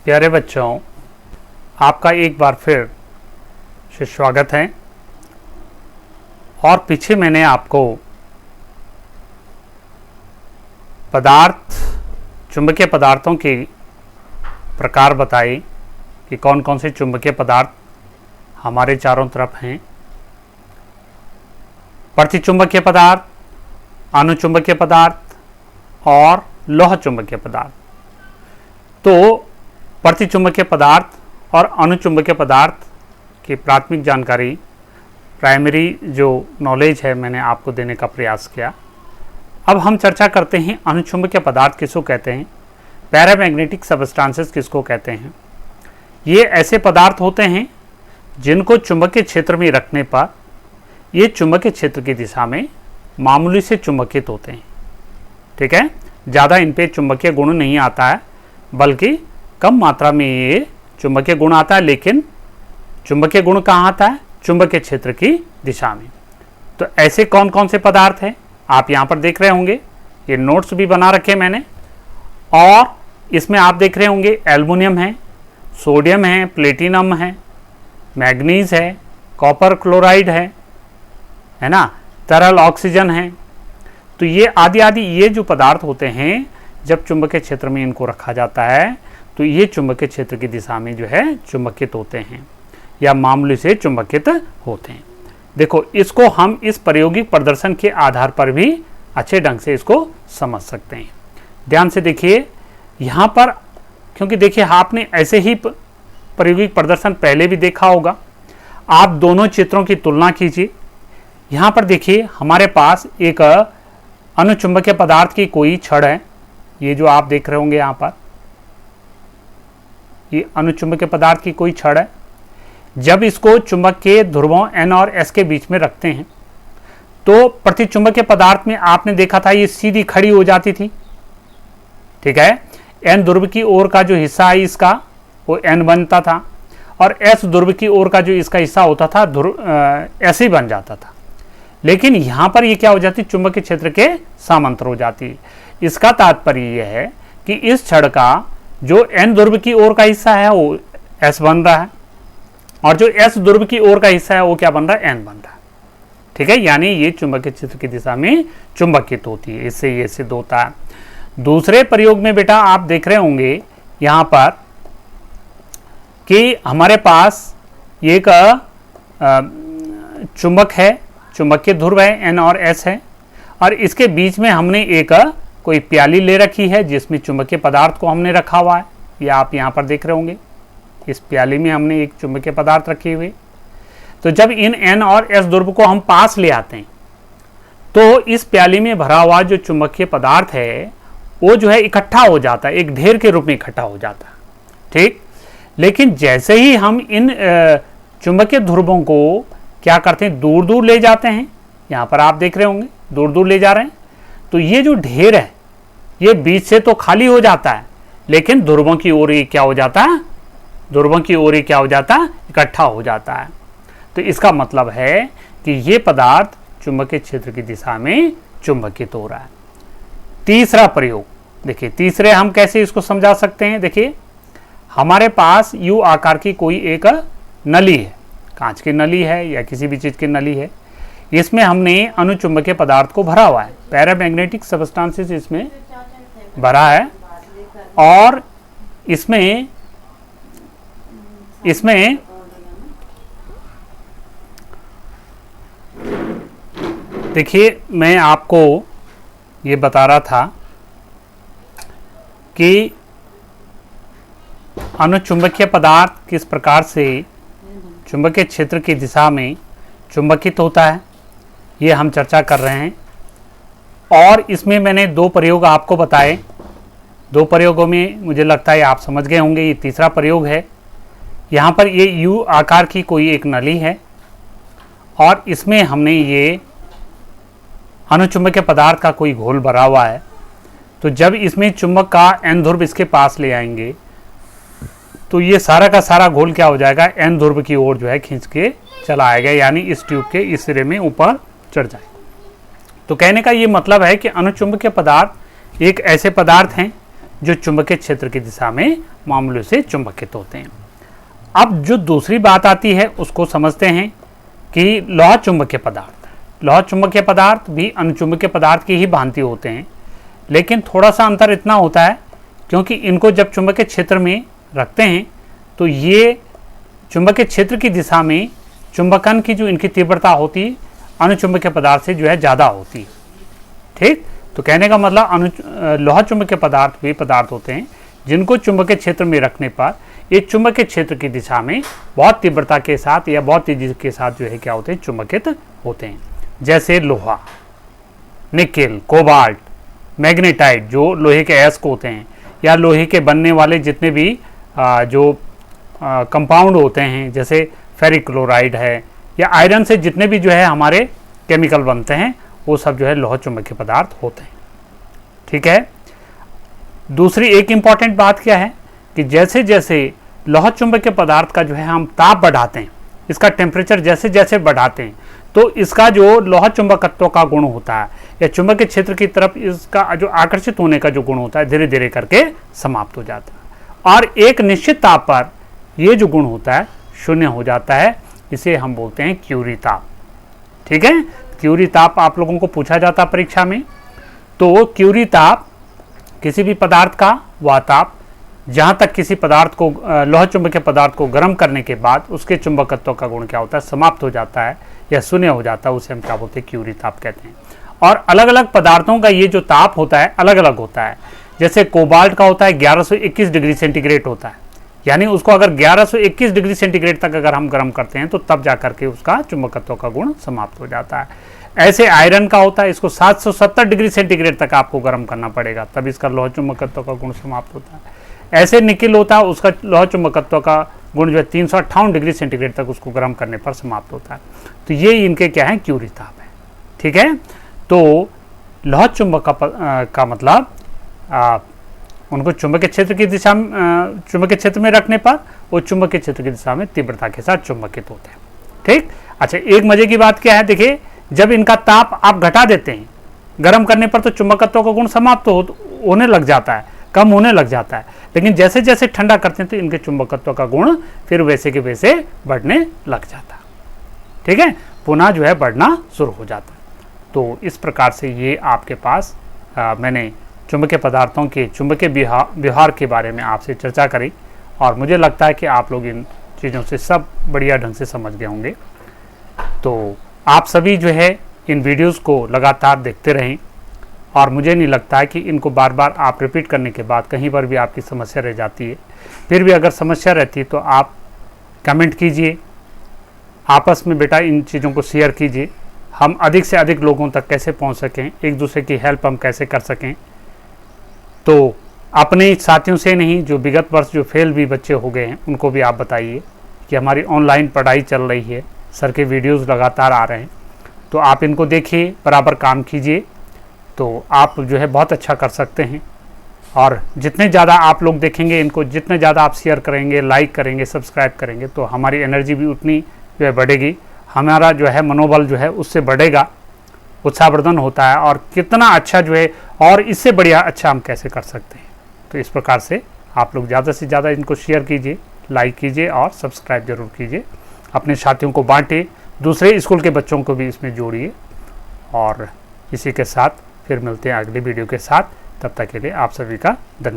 प्यारे बच्चों, आपका एक बार फिर से स्वागत है। और पीछे मैंने आपको चुंबकीय पदार्थों के प्रकार बताए कि कौन कौन से चुंबकीय पदार्थ हमारे चारों तरफ हैं। प्रतिचुंबकीय पदार्थ, अनुचुंबकीय पदार्थ और लोह चुंबकीय पदार्थ। तो प्रतिचुंबकीय पदार्थ और अनुचुंबकीय पदार्थ की प्राथमिक जानकारी, प्राइमरी जो नॉलेज है, मैंने आपको देने का प्रयास किया। अब हम चर्चा करते हैं अनुचुंबकीय पदार्थ किसको कहते हैं, पैरामैग्नेटिक सबस्टांसेस किसको कहते हैं। ये ऐसे पदार्थ होते हैं जिनको चुंबकीय क्षेत्र में रखने पर ये चुंबकीय क्षेत्र की दिशा में मामूली से चुंबकित होते हैं। ठीक है, ज़्यादा इन पे चुंबकीय गुण नहीं आता है, बल्कि कम मात्रा में ये चुंबकीय गुण आता है। लेकिन चुंबकीय गुण कहाँ आता है? चुंबकीय क्षेत्र की दिशा में। तो ऐसे कौन कौन से पदार्थ हैं आप यहाँ पर देख रहे होंगे, ये नोट्स भी बना रखे मैंने। और इसमें आप देख रहे होंगे एल्युमिनियम है, सोडियम है, प्लेटिनम है, मैग्नीज है, कॉपर क्लोराइड है ना, तरल ऑक्सीजन है। तो ये आदि ये जो पदार्थ होते हैं, जब चुंबकीय क्षेत्र में इनको रखा जाता है तो ये चुंबकीय क्षेत्र की दिशा में जो है चुंबकित होते हैं या मामूली से चुंबकित होते हैं। देखो, इसको हम इस प्रायोगिक प्रदर्शन के आधार पर भी अच्छे ढंग से इसको समझ सकते हैं। ध्यान से देखिए यहाँ पर, क्योंकि देखिए आपने ऐसे ही प्रायोगिक प्रदर्शन पहले भी देखा होगा। आप दोनों चित्रों की तुलना कीजिए। यहाँ पर देखिए हमारे पास एक अनुचुंबकीय पदार्थ की कोई छड़ है, ये जो आप देख रहे होंगे यहाँ पर, ये अनुचुंबकीय पदार्थ की कोई छड़ है। जब इसको चुंबक के ध्रुवों N और S के बीच में रखते हैं तो प्रतिचुंबकीय पदार्थ में आपने देखा था ये सीधी खड़ी हो जाती थी। ठीक है, N ध्रुव की ओर का जो हिस्सा है इसका वो N बनता था और S ध्रुव की ओर का जो इसका हिस्सा होता था S ही बन जाता था। लेकिन यहाँ पर ये क्या हो जाती, चुंबकीय क्षेत्र के समांतर हो जाती है। इसका तात्पर्य यह है कि इस छड़ का जो N ध्रुव की ओर का हिस्सा है वो S बन रहा है और जो S ध्रुव की ओर का हिस्सा है वो क्या बन रहा है, N बन रहा है। ठीक है, यानी ये चुंबकीय क्षेत्र की दिशा में चुंबकित होती है। इससे ये सिद्ध होता है। दूसरे प्रयोग में बेटा आप देख रहे होंगे यहाँ पर कि हमारे पास एक चुंबक है, चुंबकीय ध्रुव है N और S है, और इसके बीच में हमने एक कोई प्याली ले रखी है जिसमें चुंबकीय पदार्थ को हमने रखा हुआ है। ये आप यहाँ पर देख रहे होंगे, इस प्याली में हमने एक चुंबकीय पदार्थ रखे हुए। तो जब इन N और S ध्रुव को हम पास ले आते हैं तो इस प्याली में भरा हुआ जो चुंबकीय पदार्थ है वो जो है इकट्ठा हो जाता है, एक ढेर के रूप में इकट्ठा हो जाता है। ठीक, लेकिन जैसे ही हम इन चुंबकीय ध्रुवों को क्या करते हैं, दूर दूर ले जाते हैं, यहाँ पर आप देख रहे होंगे दूर दूर ले जा रहे हैं, तो ये जो ढेर है ये बीच से तो खाली हो जाता है, लेकिन ध्रुवों की ओर ये क्या हो जाता है, ध्रुवों की ओर ये क्या हो जाता है, इकट्ठा हो जाता है। तो इसका मतलब है कि ये पदार्थ चुंबकीय क्षेत्र की दिशा में चुंबकित हो रहा है। तीसरा प्रयोग देखिए, तीसरे हम कैसे इसको समझा सकते हैं। देखिए हमारे पास यू आकार की कोई एक नली है, कांच की नली है या किसी भी चीज की नली है। इसमें हमने अनुचुंबकीय पदार्थ को भरा हुआ है, पैरामैग्नेटिक सबस्टांसेस इसमें भरा है। और इसमें देखिए मैं आपको ये बता रहा था कि अनुचुंबकीय पदार्थ किस प्रकार से चुंबकीय क्षेत्र की दिशा में चुंबकित होता है, ये हम चर्चा कर रहे हैं। और इसमें मैंने दो प्रयोग आपको बताए। दो प्रयोगों में मुझे लगता है आप समझ गए होंगे। ये तीसरा प्रयोग है। यहाँ पर ये यू आकार की कोई एक नली है और इसमें हमने ये अनुचुंबकीय पदार्थ का कोई घोल भरा हुआ है। तो जब इसमें चुंबक का N ध्रुव इसके पास ले आएंगे तो ये सारा का सारा घोल क्या हो जाएगा, N ध्रुव की ओर जो है खींच के चला आएगा, यानी इस ट्यूब के इस सिरे में ऊपर चढ़ जाएगा। तो कहने का ये मतलब है कि अनुचुंबकीय पदार्थ एक ऐसे पदार्थ हैं जो चुंबकीय क्षेत्र की दिशा में मामूली से चुंबकित होते हैं। अब जो दूसरी बात आती है उसको समझते हैं कि लोह चुंबकीय पदार्थ। लोह चुंबकीय पदार्थ भी अनुचुंबकीय पदार्थ की ही भांति होते हैं, लेकिन थोड़ा सा अंतर इतना होता है क्योंकि इनको जब चुंबकीय क्षेत्र में रखते हैं तो ये चुंबकीय क्षेत्र की दिशा में चुंबकन की जो इनकी तीव्रता होती है अनुचुंबकीय पदार्थ से जो है ज़्यादा होती है। ठीक, तो कहने का मतलब लोह चुंबकीय पदार्थ वे पदार्थ होते हैं जिनको चुंबकीय क्षेत्र में रखने पर ये चुंबकीय क्षेत्र की दिशा में बहुत तीव्रता के साथ या बहुत तेजी के साथ जो है क्या होते हैं, चुंबकित होते हैं। जैसे लोहा, निकेल, कोबाल्ट, मैग्नेटाइट जो लोहे के अयस्क होते हैं, या लोहे के बनने वाले जितने भी जो कंपाउंड होते हैं जैसे फेरिक क्लोराइड है, या आयरन से जितने भी जो है हमारे केमिकल बनते हैं वो सब जो है लोह चुंबकीय पदार्थ होते हैं। ठीक है। दूसरी एक इंपॉर्टेंट बात क्या है कि जैसे जैसे लोह चुंबकीय पदार्थ का जो है हम ताप बढ़ाते हैं, इसका टेम्परेचर जैसे जैसे बढ़ाते हैं तो इसका जो लोह चुंबकत्व का गुण होता है या चुंबकीय क्षेत्र की तरफ इसका जो आकर्षित होने का जो गुण होता है धीरे धीरे करके समाप्त हो जाता है और एक निश्चित ताप पर यह जो गुण होता है शून्य हो जाता है। इसे हम बोलते हैं क्यूरी ताप। ठीक है, क्यूरी ताप आप लोगों को पूछा जाता है परीक्षा में। तो क्यूरी ताप किसी भी पदार्थ का वह ताप जहां तक किसी पदार्थ को लोह चुंबकीय पदार्थ को गर्म करने के बाद उसके चुंबकत्व का गुण क्या होता है, समाप्त हो जाता है या शून्य हो जाता है, उसे हम क्या बोलते हैं, क्यूरी ताप कहते हैं। और अलग अलग पदार्थों का ये जो ताप होता है अलग अलग होता है। जैसे कोबाल्ट का होता है 1121 डिग्री सेंटीग्रेड होता है, यानी उसको अगर 1121 डिग्री सेंटीग्रेड तक अगर हम गर्म करते हैं तो तब जाकर के उसका चुंबकत्व का गुण समाप्त हो जाता है। ऐसे आयरन का होता है, इसको 770 डिग्री सेंटीग्रेड तक आपको गर्म करना पड़ेगा तब इसका लोह चुंबकत्व का गुण समाप्त होता है। ऐसे निकेल होता है, उसका लोह चुंबकत्व का गुण जो है 358 डिग्री सेंटीग्रेड तक उसको गर्म करने पर समाप्त होता है। तो ये इनके क्या है, क्यूरी ताप है। ठीक है, तो लोह चुंबक का मतलब उनको चुंबकीय क्षेत्र की दिशा में चुंबकीय क्षेत्र में रखने पर वो चुंबकीय क्षेत्र की दिशा में तीव्रता के साथ चुंबकित होते हैं। ठीक, अच्छा एक मजे की बात क्या है, देखिए जब इनका ताप आप घटा देते हैं गर्म करने पर तो चुंबकत्व का गुण समाप्त होने लग जाता है, कम होने लग जाता है, लेकिन जैसे जैसे ठंडा करते हैं तो इनके चुंबकत्व का गुण फिर वैसे के वैसे बढ़ने लग जाता है। ठीक है, पुनः जो है बढ़ना शुरू हो जाता है। तो इस प्रकार से ये आपके पास मैंने चुंबकीय पदार्थों के चुंबकीय व्यवहार के बारे में आपसे चर्चा करी और मुझे लगता है कि आप लोग इन चीज़ों से सब बढ़िया ढंग से समझ गए होंगे। तो आप सभी जो है इन वीडियोस को लगातार देखते रहें और मुझे नहीं लगता है कि इनको बार बार आप रिपीट करने के बाद कहीं पर भी आपकी समस्या रह जाती है। फिर भी अगर समस्या रहती है तो आप कमेंट कीजिए, आपस में बेटा इन चीज़ों को शेयर कीजिए, हम अधिक से अधिक लोगों तक कैसे पहुंच सकें, एक दूसरे की हेल्प हम कैसे कर सकें। तो अपने साथियों से नहीं, जो विगत वर्ष जो फेल भी बच्चे हो गए हैं उनको भी आप बताइए कि हमारी ऑनलाइन पढ़ाई चल रही है, सर के वीडियोस लगातार आ रहे हैं, तो आप इनको देखिए, बराबर काम कीजिए, तो आप जो है बहुत अच्छा कर सकते हैं। और जितने ज़्यादा आप लोग देखेंगे इनको, जितने ज़्यादा आप शेयर करेंगे, लाइक करेंगे, सब्सक्राइब करेंगे, तो हमारी एनर्जी भी उतनी जो है बढ़ेगी, हमारा जो है मनोबल जो है उससे बढ़ेगा, उत्साहवर्धन होता है और कितना अच्छा जो है और इससे बढ़िया अच्छा हम कैसे कर सकते हैं। तो इस प्रकार से आप लोग ज़्यादा से ज़्यादा इनको शेयर कीजिए, लाइक कीजिए और सब्सक्राइब जरूर कीजिए, अपने साथियों को बांटिए, दूसरे स्कूल के बच्चों को भी इसमें जोड़िए। और इसी के साथ फिर मिलते हैं अगली वीडियो के साथ, तब तक के लिए आप सभी का धन्यवाद।